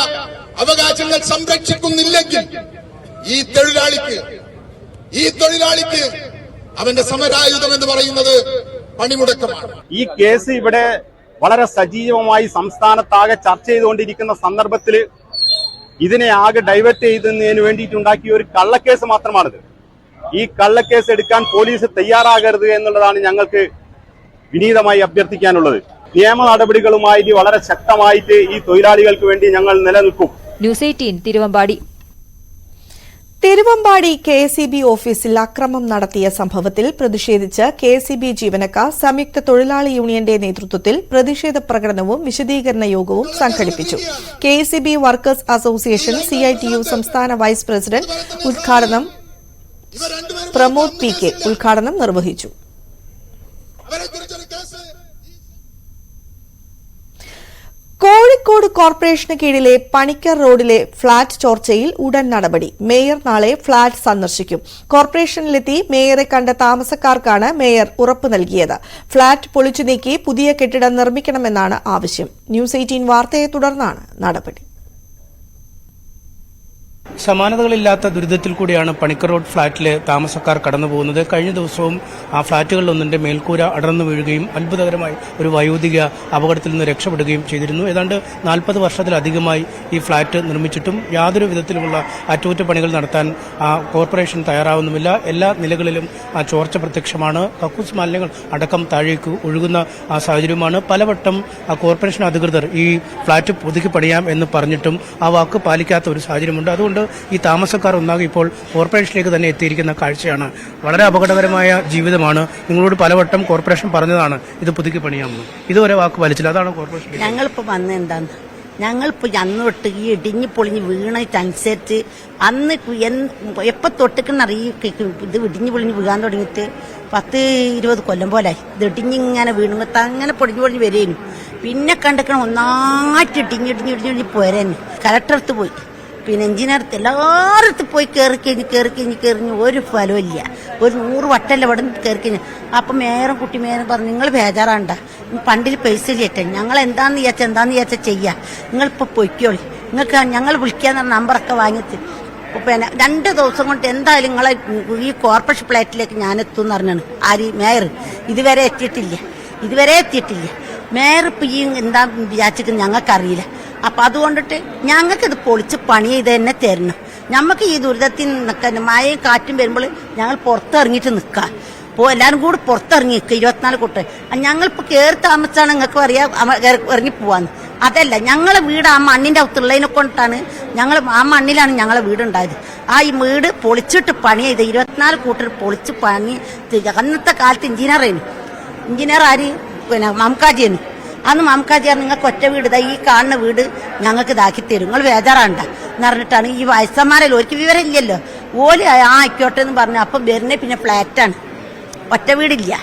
അവകാശങ്ങൾ സംരക്ഷിക്കുന്നില്ലെങ്കിൽ ഈ തൊഴിലാളിക്ക് അവന്റെ സമരായുധം എന്ന് പറയുന്നത് പണിമുടക്കമാണ്. ഈ കേസ് ഇവിടെ വളരെ സജീവമായി സംസ്ഥാനത്താകെ ചർച്ച ചെയ്തുകൊണ്ടിരിക്കുന്ന സന്ദർഭത്തിൽ ഇതിനെ ആകെ ഡൈവേർട്ട് ചെയ്തതിന് വേണ്ടിയിട്ടുണ്ടാക്കിയ ഒരു കള്ളക്കേസ് മാത്രമാണിത്. ഈ കള്ളക്കേസ് എടുക്കാൻ പോലീസ് തയ്യാറാകരുത് എന്നുള്ളതാണ് ഞങ്ങൾക്ക് വിനീതമായി അഭ്യർത്ഥിക്കാനുള്ളത്. നിയമ നടപടികളുമായി വളരെ ശക്തമായിട്ട് ഈ തൊഴിലാളികൾക്ക് വേണ്ടി ഞങ്ങൾ നിലനിൽക്കും. ന്യൂസ് 18 തിരുവമ്പാടി. തിരുവമ്പാടി കെഎസ്ഇബി ഓഫീസിൽ അക്രമം നടത്തിയ സംഭവത്തിൽ പ്രതിഷേധിച്ച് കെഎസ്ഇബി ജീവനക്കാർ സംയുക്ത തൊഴിലാളി യൂണിയന്റെ നേതൃത്വത്തിൽ പ്രതിഷേധ പ്രകടനവും വിശദീകരണ യോഗവും സംഘടിപ്പിച്ചു. കെഎസ്ഇബി വർക്കേഴ്സ് അസോസിയേഷൻ സിഐടിയു സംസ്ഥാന vice president Pramod P K ഉദ്ഘാടനം നിർവഹിച്ചു. കോഴിക്കോട് കോർപ്പറേഷന് കീഴിലെ പണിക്കർ റോഡിലെ ഫ്ളാറ്റ് ചോർച്ചയിൽ ഉടൻ നടപടി. മേയർ നാളെ ഫ്ളാറ്റ് സന്ദർശിക്കും. കോർപ്പറേഷനിലെത്തി മേയറെ കണ്ട താമസക്കാർക്കാണ് മേയർ ഉറപ്പ് നൽകിയത്. ഫ്ളാറ്റ് പൊളിച്ചു നീക്കി പുതിയ കെട്ടിടം നിർമ്മിക്കണമെന്നാണ് ആവശ്യം. ന്യൂസ് 18 വാർത്തയെ തുടർന്നാണ് നടപടി. സമാനതകളില്ലാത്ത ദുരിതത്തിൽ കൂടിയാണ് പണിക്കർ റോഡ് ഫ്ളാറ്റിലെ താമസക്കാർ കടന്നുപോകുന്നത്. കഴിഞ്ഞ ദിവസവും ആ ഫ്ളാറ്റുകളിലൊന്നിന്റെ മേൽക്കൂര അടർന്നു വീഴുകയും അത്ഭുതകരമായി ഒരു വയോധിക അപകടത്തിൽ നിന്ന് രക്ഷപ്പെടുകയും ചെയ്തിരുന്നു. ഏതാണ്ട് 40 വർഷത്തിലധികമായി ഈ ഫ്ളാറ്റ് നിർമ്മിച്ചിട്ടും യാതൊരു വിധത്തിലുമുള്ള അറ്റകുറ്റപ്പണികൾ നടത്താൻ കോർപ്പറേഷൻ തയ്യാറാവുന്നുമില്ല. എല്ലാ നിലകളിലും ചോർച്ച പ്രത്യക്ഷമാണ്. കക്കൂസ് മാലിന്യങ്ങൾ അടക്കം താഴേക്ക് ഒഴുകുന്ന സാഹചര്യമാണ്. പലവട്ടം കോർപ്പറേഷൻ അധികൃതർ ഈ ഫ്ളാറ്റ് പുതുക്കി പണിയാം എന്ന് പറഞ്ഞിട്ടും ആ വാക്ക് പാലിക്കാത്ത ഒരു സാഹചര്യമുണ്ട്. അതുകൊണ്ട് ഈ താമസക്കാർ ഒന്നാകെ ഇപ്പോൾ കോർപ്പറേഷനിലേക്ക് തന്നെ എത്തിയിരിക്കുന്ന കാഴ്ചയാണ്. വളരെ അപകടകരമായ ജീവിതമാണ്. നിങ്ങളോട് പലവട്ടം കോർപ്പറേഷൻ പറഞ്ഞതാണ് ഇത് പുതുക്കി പണിയാമെന്ന്. ഇതുവരെ വാക്ക് പാലിച്ചില്ല. അതാണ് കോർപ്പറേഷൻ. ഞങ്ങളിപ്പോ വന്നെന്താന്ന് ഞങ്ങളിപ്പോൾ അന്ന് തൊട്ട് ഈ ഇടിഞ്ഞ് പൊളിഞ്ഞ് വീണതനുസരിച്ച് അന്ന് എപ്പോൾ തൊട്ടിക്കുന്നറിയ ഇത് ഇടിഞ്ഞ് പൊളിഞ്ഞ് വീഴാൻ തുടങ്ങിയിട്ട് 10-20 കൊല്ലം പോലായി. ഇത് ഇടിഞ്ഞിങ്ങനെ വീണുമ്പോൾ അങ്ങനെ പൊടിഞ്ഞ് പൊടിഞ്ഞ് വരേനു. പിന്നെ കണ്ടിക്കണം ഒന്നായിട്ട് ഇടിഞ്ഞിടിഞ്ഞിടിഞ്ഞ് പോരാന്. കലക്ടറടുത്ത് പോയി, പിന്നെ എഞ്ചിനീയർത്ത് എല്ലായിടത്തും പോയി കയറിക്കഴിഞ്ഞ് ഒരു ഫലമില്ല. ഒരു 100 വട്ടമല്ല ഇവിടെ കയറിക്കഴിഞ്ഞ്. അപ്പം കുട്ടി മേയറും പറഞ്ഞു, നിങ്ങൾ ബേജാറാണ്ട, ഫണ്ടിൽ പൈസ ചേട്ടാ, ഞങ്ങൾ എന്താന്ന് വിചാരിച്ചാൽ ചെയ്യാം, നിങ്ങളിപ്പോൾ പൊയ്ക്കോളി, നിങ്ങൾക്ക് ഞങ്ങൾ വിളിക്കാന്ന് പറഞ്ഞ നമ്പറൊക്കെ വാങ്ങിച്ച് പിന്നെ 2 ദിവസം കൊണ്ട് എന്തായാലും നിങ്ങളെ ഈ കോർപ്പറേഷൻ ഫ്ലാറ്റിലേക്ക് ഞാൻ എത്തുമെന്ന് പറഞ്ഞാണ് മേയർ. ഇതുവരെ എത്തിയിട്ടില്ല. മേയർ ഇപ്പം ഈ എന്താ വിചാരിച്ചിട്ട് ഞങ്ങൾക്കറിയില്ല. അപ്പം അതുകൊണ്ടിട്ട് ഞങ്ങൾക്കിത് പൊളിച്ച് പണി ചെയ്ത് തന്നെ തരണം. ഞമ്മക്ക് ഈ ദുരിതത്തിൽ നിൽക്കാൻ മഴയും കാറ്റും വരുമ്പോൾ ഞങ്ങൾ പുറത്തിറങ്ങിയിട്ട് നിൽക്കാം. എല്ലാവരും കൂടി പുറത്തിറങ്ങി നിൽക്കുക 24 കൂട്ട്. ഞങ്ങളിപ്പോൾ കയറി താമസിച്ചാണ് നിങ്ങൾക്ക് അറിയാം ഇറങ്ങി പോവാന്ന്. അതല്ല, ഞങ്ങളെ വീട് ആ മണ്ണിൻ്റെ അകത്തുള്ളതിനെ കൊണ്ടിട്ടാണ് ആ മണ്ണിലാണ് ഞങ്ങളെ വീടുണ്ടായത്. ഈ വീട് പൊളിച്ചിട്ട് പണി ചെയ്ത് 24 കൂട്ടർ പൊളിച്ച് പണി. അന്നത്തെ കാലത്ത് എഞ്ചിനീയർ ആര് പിന്നെ മംകാജിയാണ്. അന്ന് മംകാജിയാണ് നിങ്ങൾക്ക് ഒറ്റ വീട് ഈ കാണുന്ന വീട് ഞങ്ങൾക്ക് ഇതാക്കി തരും, നിങ്ങൾ ബേജാറാണ്ട എന്ന് പറഞ്ഞിട്ടാണ്. ഈ വയസ്സന്മാരല്ലോ, ഒരു വിവരമില്ലല്ലോ, ആയിക്കോട്ടെ എന്ന് പറഞ്ഞു. അപ്പം വരുന്നേ പിന്നെ ഫ്ലാറ്റാണ്, ഒറ്റ വീടില്ല.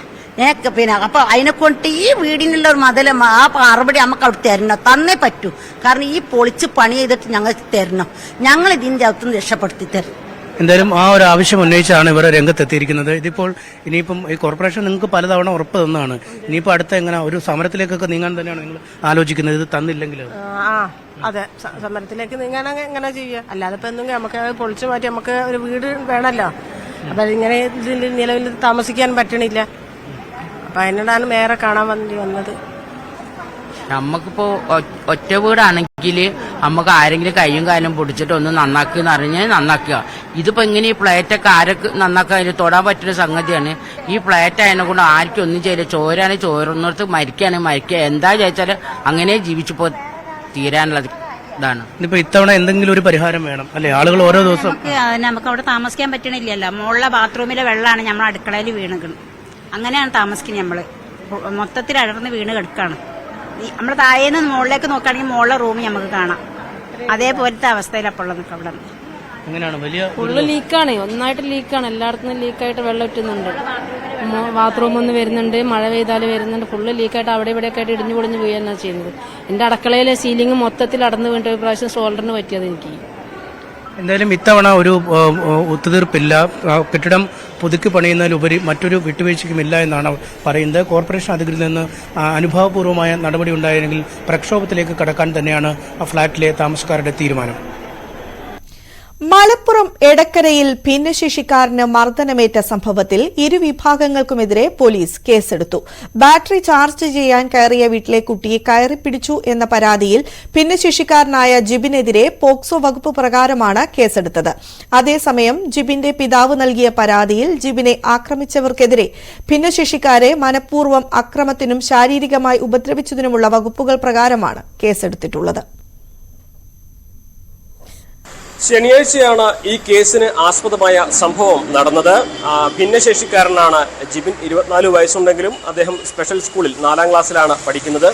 പിന്നെ അപ്പൊ അതിനെ കൊണ്ട് ഈ വീടിനുള്ള ഒരു മതിൽ ആ മറുപടി നമുക്ക് അവിടെ തരണം, തന്നേ പറ്റൂ. കാരണം ഈ പൊളിച്ച് പണി ചെയ്തിട്ട് ഞങ്ങൾക്ക് തരണം, ഞങ്ങൾ ഇതിന്റെ അകത്തുനിന്ന് രക്ഷപ്പെടുത്തി തരണം. എന്തായാലും ആ ഒരു ആവശ്യം ഉന്നയിച്ചാണ് ഇവർ രംഗത്തെത്തിയിരിക്കുന്നത്. ഇതിപ്പോൾ ഇനിയിപ്പം ഈ കോർപ്പറേഷൻ നിങ്ങൾക്ക് പലതവണ ഉറപ്പ് തന്നാണ്. ഇനിയിപ്പോൾ അടുത്ത എങ്ങനെ ഒരു സമരത്തിലേക്കൊക്കെ നീങ്ങാൻ തന്നെയാണ് നിങ്ങൾ ആലോചിക്കുന്നത്, ഇത് തന്നില്ലെങ്കിൽ? അതെ, സമരത്തിലേക്ക് നീങ്ങാൻ എങ്ങനെ ചെയ്യുക, അല്ലാതെ ഇപ്പൊ എന്തെങ്കിലും നമുക്ക് പൊളിച്ചു മാറ്റി നമുക്ക് ഒരു വീട് വേണമല്ലോ. അപ്പൊ ഇങ്ങനെ ഇതിന്റെ നിലവിൽ താമസിക്കാൻ പറ്റണില്ല. അപ്പൊ അതിനോടാണ് മേയറെ കാണാൻ വന്നത്. നമുക്കിപ്പോ ഒറ്റ വീടാണെങ്കിൽ നമുക്ക് ആരെങ്കിലും കയ്യും കാലും പൊടിച്ചിട്ട് ഒന്ന് നന്നാക്കുക എന്ന് പറഞ്ഞാൽ നന്നാക്കുക. ഇതിപ്പോ ഇങ്ങനെ ഈ പ്ലേറ്റൊക്കെ ആരൊക്കെ നന്നാക്കാൻ തൊടാൻ പറ്റുന്ന സംഗതിയാണ്. ഈ പ്ലേറ്റ് അതിനെ കൊണ്ട് ആർക്കും ഒന്നും ചെയ്യില്ല. ചോരാണെങ്കിൽ ചോരുന്നിടത്ത് മരിക്കുകയാണെങ്കിൽ മരിക്കുക. എന്താ ചോദിച്ചാൽ അങ്ങനെ ജീവിച്ചു പോ തീരാനുള്ളത് ഇതാണ്. ഇനിയിപ്പോ ഇത്തവണ എന്തെങ്കിലും ഒരു പരിഹാരം വേണം അല്ലെ? ആളുകൾ ഓരോ ദിവസം നമുക്ക് അവിടെ താമസിക്കാൻ പറ്റണില്ലല്ലോ. മുകളിലെ ബാത്റൂമിലെ വെള്ളമാണ് നമ്മൾ അടുക്കളയിൽ വീണുന്നത്. അങ്ങനെയാണ് താമസിക്കുന്നത്. നമ്മള് മൊത്തത്തിൽ അടർന്ന് വീണ് കിടക്കാണ്. നമ്മൾ താഴേന്ന് മുകളിലേക്ക് നോക്കുകയാണെങ്കിൽ മുകളിലെ റൂം നമുക്ക് കാണാം. അതേപോലത്തെ അവസ്ഥയിലപ്പോൾ നിൽക്കാം. അവിടെ ഫുള്ള് ലീക്കാണ്, ഒന്നായിട്ട് ലീക്കാണ്. എല്ലായിടത്തും ലീക്കായിട്ട് വെള്ളം ഇറ്റുന്നുണ്ട്. ബാത്റൂമിൽ നിന്ന് വരുന്നുണ്ട്, മഴ പെയ്താൽ വരുന്നുണ്ട്. ഫുള്ള് ലീക്കായിട്ട് അവിടെ ഇവിടെയൊക്കെ ആയിട്ട് ഇടിഞ്ഞു പൊളിഞ്ഞ് വീഴുകയാണ് ചെയ്യുന്നത്. എന്റെ അടുക്കളയിലെ സീലിംഗ് മൊത്തത്തിൽ അടർന്നു വീണിട്ട് ഒരു പ്രാവശ്യം ഷോൾഡറിന് പറ്റിയത് എനിക്ക്. എന്തായാലും ഇത്തവണ ഒരു ഒത്തുതീർപ്പില്ല. കെട്ടിടം പുതുക്കി പണിയുന്നതിലുപരി മറ്റൊരു വിട്ടുവീഴ്ചയ്ക്കുമില്ല എന്നാണ് പറയുന്നത്. കോർപ്പറേഷൻ അധികൃതരിൽ നിന്ന് അനുഭാവപൂർവമായ നടപടി ഉണ്ടായെങ്കിൽ പ്രക്ഷോഭത്തിലേക്ക് കടക്കാൻ തന്നെയാണ് ആ ഫ്ളാറ്റിലെ താമസക്കാരുടെ തീരുമാനം. മലപ്പുറം എടക്കരയിൽ ഭിന്നശേഷിക്കാരന് മർദ്ദനമേറ്റ സംഭവത്തിൽ ഇരുവിഭാഗങ്ങൾക്കുമെതിരെ പോലീസ് കേസെടുത്തു. ബാറ്ററി ചാർജ് ചെയ്യാൻ കയറിയ വീട്ടിലെ കുട്ടിയെ കയറിപ്പിടിച്ചു എന്ന പരാതിയിൽ ഭിന്നശേഷിക്കാരനായ ജിബിനെതിരെ പോക്സോ വകുപ്പ് പ്രകാരമാണ് കേസെടുത്തത്. അതേസമയം ജിബിന്റെ പിതാവ് നൽകിയ പരാതിയിൽ ജിബിനെ ആക്രമിച്ചവർക്കെതിരെ ഭിന്നശേഷിക്കാരെ മനഃപൂർവ്വം അക്രമത്തിനും ശാരീരികമായി ഉപദ്രവിച്ചതിനുമുള്ള വകുപ്പുകൾ പ്രകാരമാണ് കേസെടുത്തിട്ടുള്ളത്. ശനിയാഴ്ചയാണ് ഈ കേസിന് ആസ്പദമായ സംഭവം നടന്നത്. ഭിന്നശേഷിക്കാരനാണ് ജിബിൻ. 24 വയസ്സുണ്ടെങ്കിലും അദ്ദേഹം സ്പെഷ്യൽ സ്കൂളിൽ 4ാം ക്ലാസ്സിലാണ് പഠിക്കുന്നത്.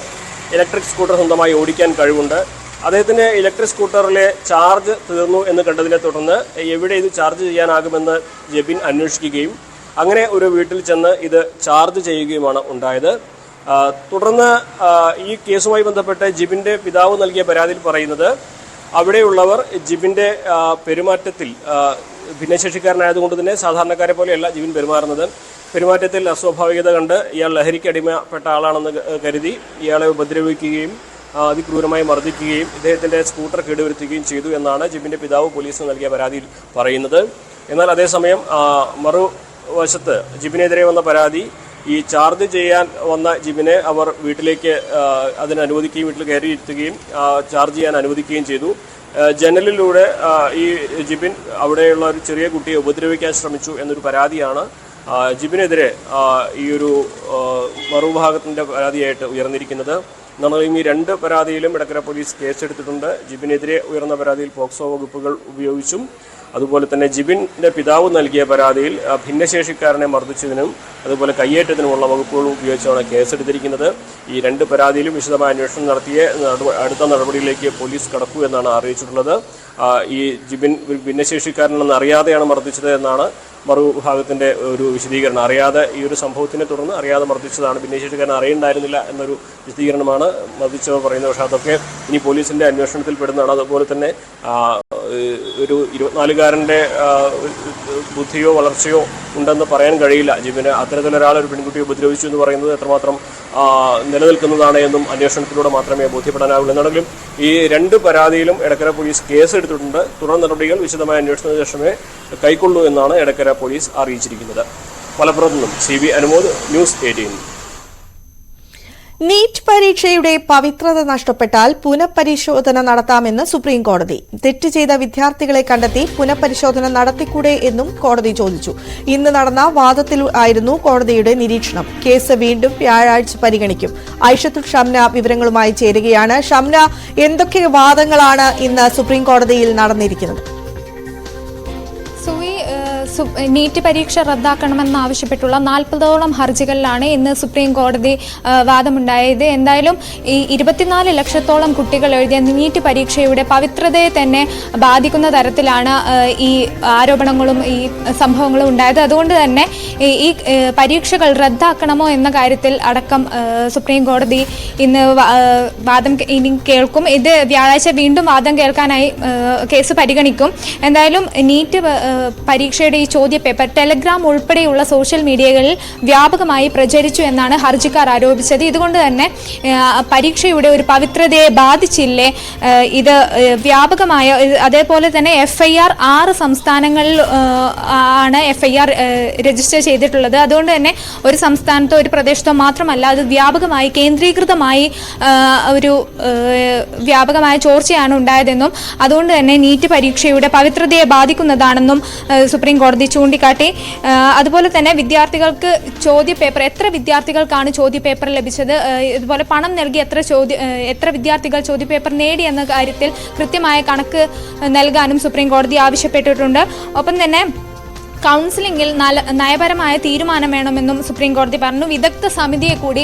ഇലക്ട്രിക് സ്കൂട്ടർ സ്വന്തമായി ഓടിക്കാൻ കഴിവുണ്ട്. അദ്ദേഹത്തിന്റെ ഇലക്ട്രിക് സ്കൂട്ടറിലെ ചാർജ് തീർന്നു എന്ന് കണ്ടതിനെ തുടർന്ന് എവിടെ ഇത് ചാർജ് ചെയ്യാനാകുമെന്ന് ജിബിൻ അന്വേഷിക്കുകയും അങ്ങനെ ഒരു വീട്ടിൽ ചെന്ന് ഇത് ചാർജ് ചെയ്യുകയുമാണ് ഉണ്ടായത്. തുടർന്ന് ഈ കേസുമായി ബന്ധപ്പെട്ട് ജിബിന്റെ പിതാവ് നൽകിയ പരാതിയിൽ പറയുന്നത് അവിടെയുള്ളവർ ജിബിന്റെ പെരുമാറ്റത്തിൽ ഭിന്നശേഷിക്കാരനായതുകൊണ്ട് തന്നെ സാധാരണക്കാരെ പോലെയല്ല ജിബിൻ പെരുമാറുന്നത്. പെരുമാറ്റത്തിൽ അസ്വാഭാവികത കണ്ട് ഇയാൾ ലഹരിക്ക് അടിമപ്പെട്ട ആളാണെന്ന് കരുതി ഇയാളെ ഉപദ്രവിക്കുകയും അതിക്രൂരമായി മർദ്ദിക്കുകയും ഇദ്ദേഹത്തിന്റെ സ്കൂട്ടർ കേടുവരുത്തുകയും ചെയ്തു എന്നാണ് ജിബിന്റെ പിതാവ് പോലീസിന് നൽകിയ പരാതിയിൽ പറയുന്നത്. എന്നാൽ അതേസമയം മറുവശത്ത് ജിബിനെതിരെ വന്ന പരാതി ഈ ചാർജ് ചെയ്യാൻ വന്ന ജിബിനെ അവർ വീട്ടിലേക്ക് അതിനനുവദിക്കുകയും വീട്ടിൽ കയറിയിരുത്തുകയും ചാർജ് ചെയ്യാൻ അനുവദിക്കുകയും ചെയ്തു. ജനലിലൂടെ ഈ ജിബിൻ അവിടെയുള്ള ഒരു ചെറിയ കുട്ടിയെ ഉപദ്രവിക്കാൻ ശ്രമിച്ചു എന്നൊരു പരാതിയാണ് ജിബിനെതിരെ ഈ ഒരു മറുഭാഗത്തിൻ്റെ പരാതിയായിട്ട് ഉയർന്നിരിക്കുന്നത്. എന്നാലും ഈ 2 പരാതിയിലും എടക്കര പോലീസ് കേസെടുത്തിട്ടുണ്ട്. ജിബിനെതിരെ ഉയർന്ന പരാതിയിൽ പോക്സോ വകുപ്പുകൾ ഉപയോഗിച്ചും അതുപോലെ തന്നെ ജിബിൻ്റെ പിതാവ് നൽകിയ പരാതിയിൽ ഭിന്നശേഷിക്കാരനെ മർദ്ദിച്ചതിനും അതുപോലെ കയ്യേറ്റത്തിനുമുള്ള വകുപ്പുകൾ ഉപയോഗിച്ചാണ് കേസെടുത്തിരിക്കുന്നത്. ഈ 2 പരാതിയിലും വിശദമായ അന്വേഷണം നടത്തിയ അടുത്ത നടപടിയിലേക്ക് പോലീസ് കടക്കൂ എന്നാണ് അറിയിച്ചിട്ടുള്ളത്. ഈ ജിബിൻ ഭിന്നശേഷിക്കാരനെന്ന് അറിയാതെയാണ് മർദ്ദിച്ചത് എന്നാണ് മറുവിഭാഗത്തിൻ്റെ ഒരു വിശദീകരണം. അറിയാതെ ഈ ഒരു സംഭവത്തിനെ തുടർന്ന് അറിയാതെ മർദ്ദിച്ചതാണ്, ഭിന്നശേഷിക്കാരൻ അറിയുണ്ടായിരുന്നില്ല എന്നൊരു വിശദീകരണമാണ് മർദ്ദിച്ചവർ പറയുന്നത്. പക്ഷേ അതൊക്കെ ഇനി പോലീസിൻ്റെ അന്വേഷണത്തിൽ പെടുന്നതാണ്. അതുപോലെ തന്നെ ഒരു 24-കാരൻ്റെ ബുദ്ധിയോ വളർച്ചയോ ഉണ്ടെന്ന് പറയാൻ കഴിയില്ല. ജിബിന് അത്തരത്തിലൊരാൾ ഒരു പെൺകുട്ടിയെ ഉപദ്രവിച്ചു എന്ന് പറയുന്നത് എത്രമാത്രം നിലനിൽക്കുന്നതാണ് എന്നും അന്വേഷണത്തിലൂടെ മാത്രമേ ബോധ്യപ്പെടാനാവുള്ളൂ. എന്നാണെങ്കിലും ഈ 2 പരാതിയിലും എടക്കര പോലീസ് കേസെടുത്തിട്ടുണ്ട്. തുടർ നടപടികൾ വിശദമായ അന്വേഷണത്തിന് ശേഷമേ കൈക്കൊള്ളൂ എന്നാണ് എടക്കര പോലീസ് അറിയിച്ചിരിക്കുന്നത്. മലപ്പുറത്ത് നിന്നും CB അനുമോദ്, ന്യൂസ് 18. നീറ്റ് പരീക്ഷയുടെ പവിത്രത നഷ്ടപ്പെട്ടാൽ പുനഃപരിശോധന നടത്താമെന്ന് സുപ്രീം കോടതി. തെറ്റ് ചെയ്ത വിദ്യാർത്ഥികളെ കണ്ടെത്തി പുനഃപരിശോധന നടത്തിക്കൂടെ എന്നും കോടതി ചോദിച്ചു. ഇന്ന് നടന്ന വാദത്തിൽ ആയിരുന്നു കോടതിയുടെ നിരീക്ഷണം. കേസ് വീണ്ടും വ്യാഴാഴ്ച പരിഗണിക്കും. ഐഷത്തുൽ ഷംന വിവരങ്ങളുമായി ചേരുകയാണ്. ഷംന, എന്തൊക്കെ വാദങ്ങളാണ് ഇന്ന് സുപ്രീം കോടതിയിൽ നടന്നിരിക്കുന്നത്? നീറ്റ് പരീക്ഷ റദ്ദാക്കണമെന്നാവശ്യപ്പെട്ടുള്ള 40ഓളം ഹർജികളിലാണ് ഇന്ന് സുപ്രീം കോടതി വാദമുണ്ടായത്. എന്തായാലും ഈ 24 ലക്ഷത്തോളം കുട്ടികൾ എഴുതിയ നീറ്റ് പരീക്ഷയുടെ പവിത്രതയെ തന്നെ ബാധിക്കുന്ന തരത്തിലാണ് ഈ ആരോപണങ്ങളും ഈ സംഭവങ്ങളും ഉണ്ടായത്. അതുകൊണ്ട് തന്നെ ഈ പരീക്ഷകൾ റദ്ദാക്കണമോ എന്ന കാര്യത്തിൽ അടക്കം സുപ്രീം കോടതി ഇന്ന് വാദം ഇനി കേൾക്കും. ഇത് വ്യാഴാഴ്ച വീണ്ടും വാദം കേൾക്കാനായി കേസ് പരിഗണിക്കും. എന്തായാലും നീറ്റ് പരീക്ഷയുടെ ഈ ചോദ്യപേപ്പർ ടെലഗ്രാം ഉൾപ്പെടെയുള്ള സോഷ്യൽ മീഡിയകളിൽ വ്യാപകമായി പ്രചരിച്ചു എന്നാണ് ഹർജിക്കാർ ആരോപിച്ചത്. ഇതുകൊണ്ട് തന്നെ പരീക്ഷയുടെ ഒരു പവിത്രതയെ ബാധിച്ചില്ലേ, ഇത് വ്യാപകമായ, അതേപോലെ തന്നെ FIR 6 സംസ്ഥാനങ്ങളിൽ ആണ് FIR രജിസ്റ്റർ ചെയ്തിട്ടുള്ളത്. അതുകൊണ്ട് തന്നെ ഒരു സംസ്ഥാനത്തോ ഒരു പ്രദേശത്തോ മാത്രമല്ല, അത് വ്യാപകമായി കേന്ദ്രീകൃതമായി ഒരു വ്യാപകമായ ചോർച്ചയാണ് ഉണ്ടായതെന്നും അതുകൊണ്ട് തന്നെ നീറ്റ് പരീക്ഷയുടെ പവിത്രതയെ ബാധിക്കുന്നതാണെന്നും സുപ്രീം കോടതി ചൂണ്ടിക്കാട്ടി. അതുപോലെ തന്നെ വിദ്യാർത്ഥികൾക്ക് ചോദ്യപേപ്പർ, എത്ര വിദ്യാർത്ഥികൾക്കാണ് ചോദ്യപേപ്പർ ലഭിച്ചത്, ഇതുപോലെ പണം നൽകി എത്ര വിദ്യാർത്ഥികൾ ചോദ്യപേപ്പർ നേടി എന്ന കാര്യത്തിൽ കൃത്യമായ കണക്ക് നൽകാനും സുപ്രീം കോടതി ആവശ്യപ്പെട്ടിട്ടുണ്ട്. ഒപ്പം തന്നെ കൗൺസിലിംഗിൽ നയപരമായ തീരുമാനം വേണമെന്നും സുപ്രീം കോടതി പറഞ്ഞു. വിദഗ്ധ സമിതിയെ കൂടി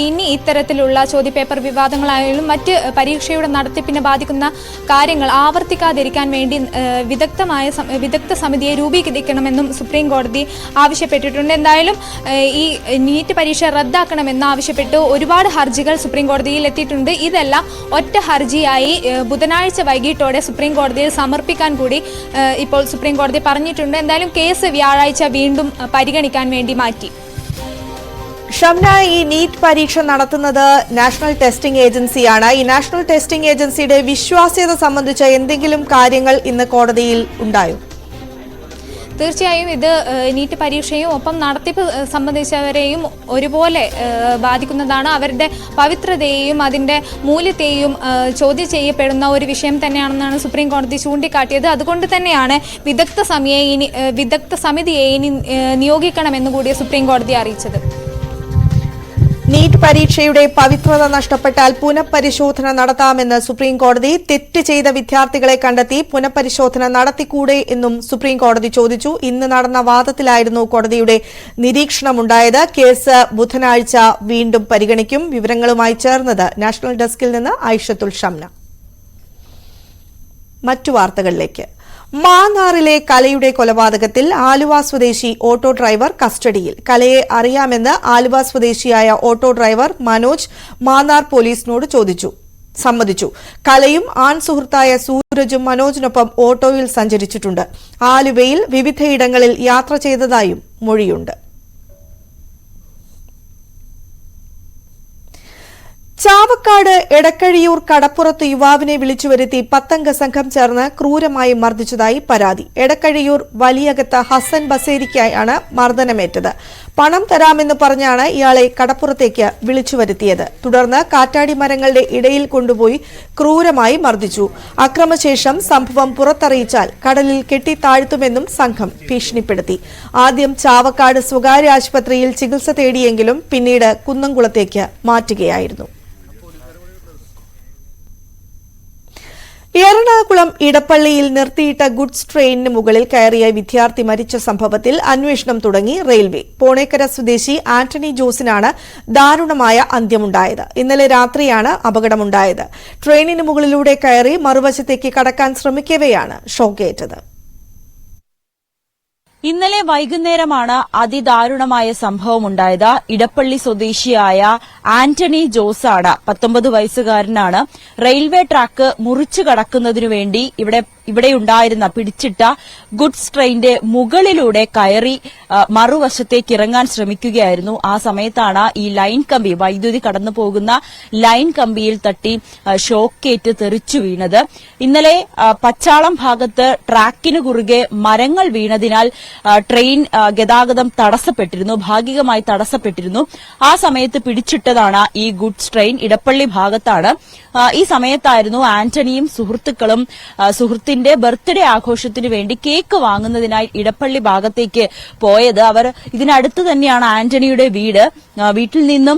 ഇനി ഇത്തരത്തിലുള്ള ചോദ്യപേപ്പർ വിവാദങ്ങളായാലും മറ്റ് പരീക്ഷയുടെ നടത്തിപ്പിനെ ബാധിക്കുന്ന കാര്യങ്ങൾ ആവർത്തിക്കാതിരിക്കാൻ വേണ്ടി വിദഗ്ധ സമിതിയെ രൂപീകരിക്കണമെന്നും സുപ്രീം കോടതി ആവശ്യപ്പെട്ടിട്ടുണ്ട്. എന്തായാലും ഈ നീറ്റ് പരീക്ഷ റദ്ദാക്കണമെന്നാവശ്യപ്പെട്ട് ഒരുപാട് ഹർജികൾ സുപ്രീം കോടതിയിൽ എത്തിയിട്ടുണ്ട്. ഇതെല്ലാം ഒറ്റ ഹർജിയായി ബുധനാഴ്ച വൈകിട്ടോടെ സുപ്രീം കോടതിയിൽ സമർപ്പിക്കാൻ കൂടി ഇപ്പോൾ സുപ്രീം കോടതി പറഞ്ഞിട്ടുണ്ട്. എന്തായാലും കേസ് വ്യാഴാഴ്ച വീണ്ടും പരിഗണിക്കാൻ വേണ്ടി മാറ്റി. ഷംന, ഈ നീറ്റ് പരീക്ഷ നടത്തുന്നത് നാഷണൽ ടെസ്റ്റിംഗ് ഏജൻസിയാണ്. ഈ നാഷണൽ ടെസ്റ്റിംഗ് ഏജൻസിയുടെ വിശ്വാസ്യത സംബന്ധിച്ച എന്തെങ്കിലും കാര്യങ്ങൾ ഇന്ന് കോടതിയിൽ ഉണ്ടായോ? തീർച്ചയായും ഇത് നീറ്റ് പരീക്ഷയും ഒപ്പം നടത്തിപ്പ് സംബന്ധിച്ചവരെയും ഒരുപോലെ ബാധിക്കുന്നതാണ്. അവരുടെ പവിത്രതയെയും അതിൻ്റെ മൂല്യത്തെയും ചോദ്യം ചെയ്യപ്പെടുന്ന ഒരു വിഷയം തന്നെയാണെന്നാണ് സുപ്രീം കോടതി ചൂണ്ടിക്കാട്ടിയത്. അതുകൊണ്ട് തന്നെയാണ് വിദഗ്ധ സമിതിയെ ഇനി നിയോഗിക്കണമെന്ന് കൂടി സുപ്രീം കോടതി അറിയിച്ചത്. നീറ്റ് പരീക്ഷയുടെ പവിത്രത നഷ്ടപ്പെട്ടാൽ പുനഃപരിശോധന നടത്താമെന്ന് സുപ്രീം കോടതി. തെറ്റ് ചെയ്ത വിദ്യാർത്ഥികളെ കണ്ടെത്തി പുനഃപരിശോധന നടത്തിക്കൂടെ എന്നും സുപ്രീം കോടതി ചോദിച്ചു. ഇന്ന് നടന്ന വാദത്തിലായിരുന്നു കോടതിയുടെ നിരീക്ഷണമുണ്ടായത്. കേസ് ബുധനാഴ്ച വീണ്ടും പരിഗണിക്കും. വിവരങ്ങളുമായി ചേർന്നത് നാഷണൽ ഡെസ്കിൽ നിന്ന് ഐഷത്തുൽ ഷംന. മറ്റു വാർത്തകളിലേക്ക്. മാന്നാറിലെ കലയുടെ കൊലപാതകത്തിൽ ആലുവ സ്വദേശി ഓട്ടോ ഡ്രൈവർ കസ്റ്റഡിയിൽ. കലയെ അറിയാമെന്ന് ആലുവ സ്വദേശിയായ ഓട്ടോ ഡ്രൈവർ മനോജ് മാന്നാർ പോലീസിനോട് സമ്മതിച്ചു. കലയും ആൺ സുഹൃത്തായ സൂരജും മനോജിനൊപ്പം ഓട്ടോയിൽ സഞ്ചരിച്ചിട്ടുണ്ട്. ആലുവയിൽ വിവിധയിടങ്ങളിൽ യാത്ര ചെയ്തതായും മൊഴിയുണ്ട്. ചാവക്കാട് എടക്കഴിയൂർ കടപ്പുറത്ത് യുവാവിനെ വിളിച്ചുവരുത്തി 10 അംഗ സംഘം ചേർന്ന് ക്രൂരമായി മർദ്ദിച്ചതായി പരാതി. എടക്കഴിയൂർ വലിയകത്ത് ഹസൻ ബസേരിക്കായാണ് മർദ്ദനമേറ്റത്. പണം തരാമെന്ന് പറഞ്ഞാണ് ഇയാളെ കടപ്പുറത്തേക്ക് വിളിച്ചുവരുത്തിയത്. തുടർന്ന് കാറ്റാടി മരങ്ങളുടെ ഇടയിൽ കൊണ്ടുപോയി ക്രൂരമായി മർദ്ദിച്ചു. അക്രമശേഷം സംഭവം പുറത്തറിയിച്ചാൽ കടലിൽ കെട്ടിത്താഴ്ത്തുമെന്നും സംഘം ഭീഷണിപ്പെടുത്തി. ആദ്യം ചാവക്കാട് സ്വകാര്യ ആശുപത്രിയിൽ ചികിത്സ തേടിയെങ്കിലും പിന്നീട് കുന്നംകുളത്തേക്ക് മാറ്റുകയായിരുന്നു. എറണാകുളം ഇടപ്പള്ളിയിൽ നിർത്തിയിട്ട ഗുഡ്സ് ട്രെയിനിന് മുകളിൽ കയറിയ വിദ്യാർത്ഥി മരിച്ച സംഭവത്തിൽ അന്വേഷണം തുടങ്ങി റെയിൽവേ. പോണേക്കര സ്വദേശി ആന്റണി ജോസിനാണ് ദാരുണമായ അന്ത്യമുണ്ടായത്. ഇന്നലെ രാത്രിയാണ് അപകടമുണ്ടായത്. ട്രെയിനിന് മുകളിലൂടെ കയറി മറുവശത്തേക്ക് കടക്കാൻ ശ്രമിക്കവെയാണ് ഷോക്കേറ്റത്. ഇന്നലെ വൈകുന്നേരമാണ് അതിദാരുണമായ സംഭവമുണ്ടായത്. ഇടപ്പള്ളി സ്വദേശിയായ ആന്റണി ജോസാണ്, 19 വയസ്സുകാരനാണ്. റെയിൽവേ ട്രാക്ക് മുറിച്ചു കടക്കുന്നതിനു വേണ്ടി ഇവിടെയുണ്ടായിരുന്ന പിടിച്ചിട്ട ഗുഡ്സ് ട്രെയിനിന്റെ മുകളിലൂടെ കയറി മറുവശത്തേക്ക് ഇറങ്ങാൻ ശ്രമിക്കുകയായിരുന്നു. ആ സമയത്താണ് ഈ ലൈൻ കമ്പി, വൈദ്യുതി കടന്നു പോകുന്ന ലൈൻ കമ്പിയിൽ തട്ടി ഷോക്കേറ്റ് തെറിച്ചു വീണത്. ഇന്നലെ പച്ചാളം ഭാഗത്ത് ട്രാക്കിന് കുറുകെ മരങ്ങൾ വീണതിനാൽ ട്രെയിൻ ഗതാഗതം തടസ്സപ്പെട്ടിരുന്നു, ഭാഗികമായി തടസ്സപ്പെട്ടിരുന്നു. ആ സമയത്ത് പിടിച്ചിട്ടതാണ് ഈ ഗുഡ്സ് ട്രെയിൻ. ഇടപ്പള്ളി ഭാഗത്താണ്. ഈ സമയത്തായിരുന്നു ആന്റണിയും സുഹൃത്തുക്കളും സുഹൃത്തിന്റെ ബർത്ത്ഡേ ആഘോഷത്തിനു വേണ്ടി കേക്ക് വാങ്ങുന്നതിനായി ഇടപ്പള്ളി ഭാഗത്തേക്ക് പോയത്. അവർ ഇതിനടുത്ത് തന്നെയാണ് ആന്റണിയുടെ വീട്. വീട്ടിൽ നിന്നും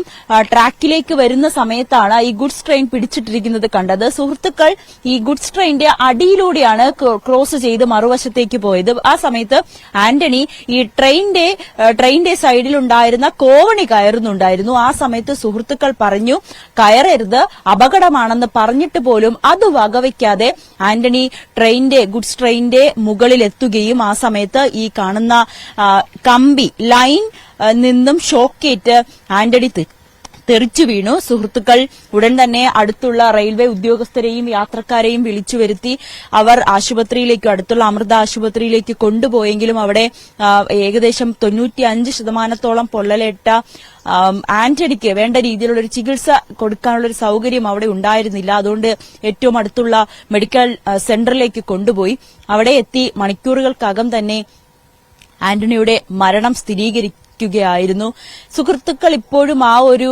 ട്രാക്കിലേക്ക് വരുന്ന സമയത്താണ് ഈ ഗുഡ്സ് ട്രെയിൻ പിടിച്ചിട്ടിരിക്കുന്നത് കണ്ടത്. സുഹൃത്തുക്കൾ ഈ ഗുഡ്സ് ട്രെയിനിന്റെ അടിയിലൂടെയാണ് ക്രോസ് ചെയ്ത് മറുവശത്തേക്ക് പോയത്. ആ സമയത്ത് ആന്റണി ഈ ട്രെയിനിന്റെ സൈഡിലുണ്ടായിരുന്ന കോവണി കയറുന്നുണ്ടായിരുന്നു. ആ സമയത്ത് സുഹൃത്തുക്കൾ പറഞ്ഞു കയറരുത്, അപകടമാണെന്ന് പറഞ്ഞിട്ട് പോലും അത് വകവയ്ക്കാതെ ആന്റണി ഗുഡ്സ് ട്രെയിനിന്റെ മുകളിലെത്തുകയും ആ സമയത്ത് ഈ കാണുന്ന കമ്പി ലൈൻ നിന്നും ഷോക്കേറ്റ് ആന്റണി തെറിച്ചു വീണു. സുഹൃത്തുക്കൾ ഉടൻ തന്നെ അടുത്തുള്ള റെയിൽവേ ഉദ്യോഗസ്ഥരെയും യാത്രക്കാരെയും വിളിച്ചു വരുത്തി അവർ അടുത്തുള്ള അമൃത ആശുപത്രിയിലേക്ക് കൊണ്ടുപോയെങ്കിലും അവിടെ ഏകദേശം 95% പൊള്ളലേറ്റ ആന്റണിക്ക് വേണ്ട രീതിയിലുള്ള ഒരു ചികിത്സ കൊടുക്കാനുള്ള ഒരു സൌകര്യം അവിടെ ഉണ്ടായിരുന്നില്ല. അതുകൊണ്ട് ഏറ്റവും അടുത്തുള്ള മെഡിക്കൽ സെന്ററിലേക്ക് കൊണ്ടുപോയി. അവിടെ എത്തി മണിക്കൂറുകൾക്കകം തന്നെ ആന്റണിയുടെ മരണം സ്ഥിരീകരിക്കുകയായിരുന്നു. സുഹൃത്തുക്കൾ ഇപ്പോഴും ആ ഒരു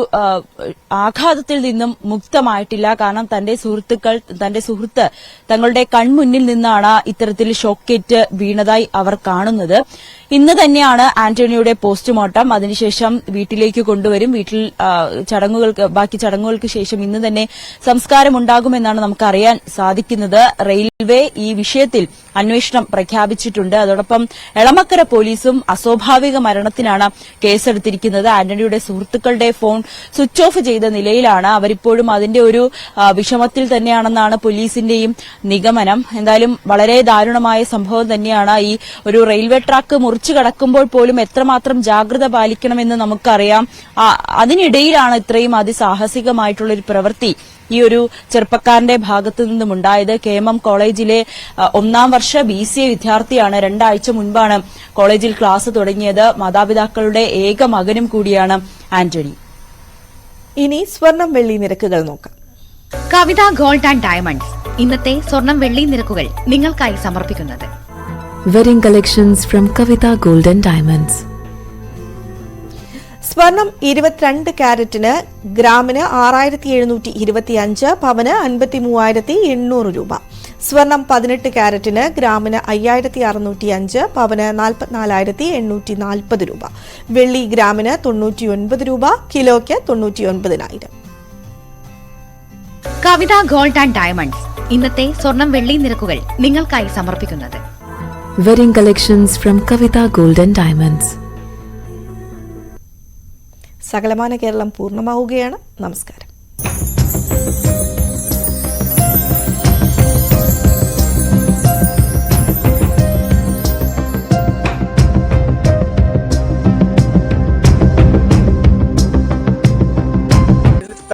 ആഘാതത്തിൽ നിന്നും മുക്തമായിട്ടില്ല. കാരണം തന്റെ സുഹൃത്ത് തങ്ങളുടെ കൺമുന്നിൽ നിന്നാണ് ഇത്തരത്തിൽ ഷോക്കേറ്റ് വീണതായി അവർ കാണുന്നത്. ഇന്ന് തന്നെയാണ് ആന്റണിയുടെ പോസ്റ്റ്മോർട്ടം. അതിനുശേഷം വീട്ടിലേക്ക് കൊണ്ടുവരും. വീട്ടിൽ ബാക്കി ചടങ്ങുകൾക്ക് ശേഷം ഇന്ന് തന്നെ സംസ്കാരമുണ്ടാകുമെന്നാണ് നമുക്ക് അറിയാൻ സാധിക്കുന്നത്. റെയിൽവേ ഈ വിഷയത്തിൽ അന്വേഷണം പ്രഖ്യാപിച്ചിട്ടുണ്ട്. അതോടൊപ്പം എളമക്കര പോലീസും അസ്വാഭാവിക മരണത്തിനാണ് കേസെടുത്തിരിക്കുന്നത്. ആന്റണിയുടെ സുഹൃത്തുക്കളുടെ ഫോൺ സ്വിച്ച് ഓഫ് ചെയ്ത നിലയിലാണ്. അവരിപ്പോഴും അതിന്റെ ഒരു വിഷമത്തിൽ തന്നെയാണെന്നാണ് പോലീസിന്റെയും നിഗമനം. എന്തായാലും വളരെ ദാരുണമായ സംഭവം തന്നെയാണ്. ഈ ഒരു റെയിൽവേ ട്രാക്ക് മുറിച്ചു കടക്കുമ്പോൾ പോലും എത്രമാത്രം ജാഗ്രത പാലിക്കണമെന്ന് നമുക്കറിയാം. അതിനിടയിലാണ് ഇത്രയും അതിസാഹസികമായിട്ടുള്ള ഒരു പ്രവൃത്തി ഈ ഒരു ചെറുപ്പക്കാരന്റെ ഭാഗത്തു നിന്നുമുണ്ടായത്. KM കോളേജിലെ 1ാം വർഷ BCA വിദ്യാർത്ഥിയാണ്. 2 ആഴ്ച മുൻപാണ് കോളേജിൽ ക്ലാസ് തുടങ്ങിയത്. മാതാപിതാക്കളുടെ ഏക മകനും കൂടിയാണ് ആന്റണി. ഇനി സ്വർണം വെള്ളി നിരക്കുകൾ നോക്കാം. കവിത ഗോൾഡ് ആൻഡ് ഡയമണ്ട്സ് ഇന്നത്തെ സ്വർണം വെള്ളി നിരക്കുകൾ നിങ്ങൾക്കായി സമർപ്പിക്കുന്നത് Wedding collections from Kavita Gold and Diamonds. സ്വർണം 22 കാരറ്റിന് ഗ്രാമിന് 6725, പവന് 53,800 രൂപ. സ്വർണം 18 കാരറ്റിന് ഗ്രാമിന് 5605, പവന് 44,840 രൂപ. വെള്ളി ഗ്രാമിന് 99 രൂപ, കിലോയ്ക്ക് 99,000. കവിത ഗോൾഡ് ആൻഡ് ഡയമണ്ട്സ് ഇന്നത്തെ സ്വർണം വെള്ളി നിരക്കുകൾ നിങ്ങൾക്കായി സമർപ്പിക്കുന്നത് Wedding collections from Kavita Gold and Diamonds. സകലമാന കേരളം പൂർണ്ണമാവുകയാണ്. നമസ്കാരം.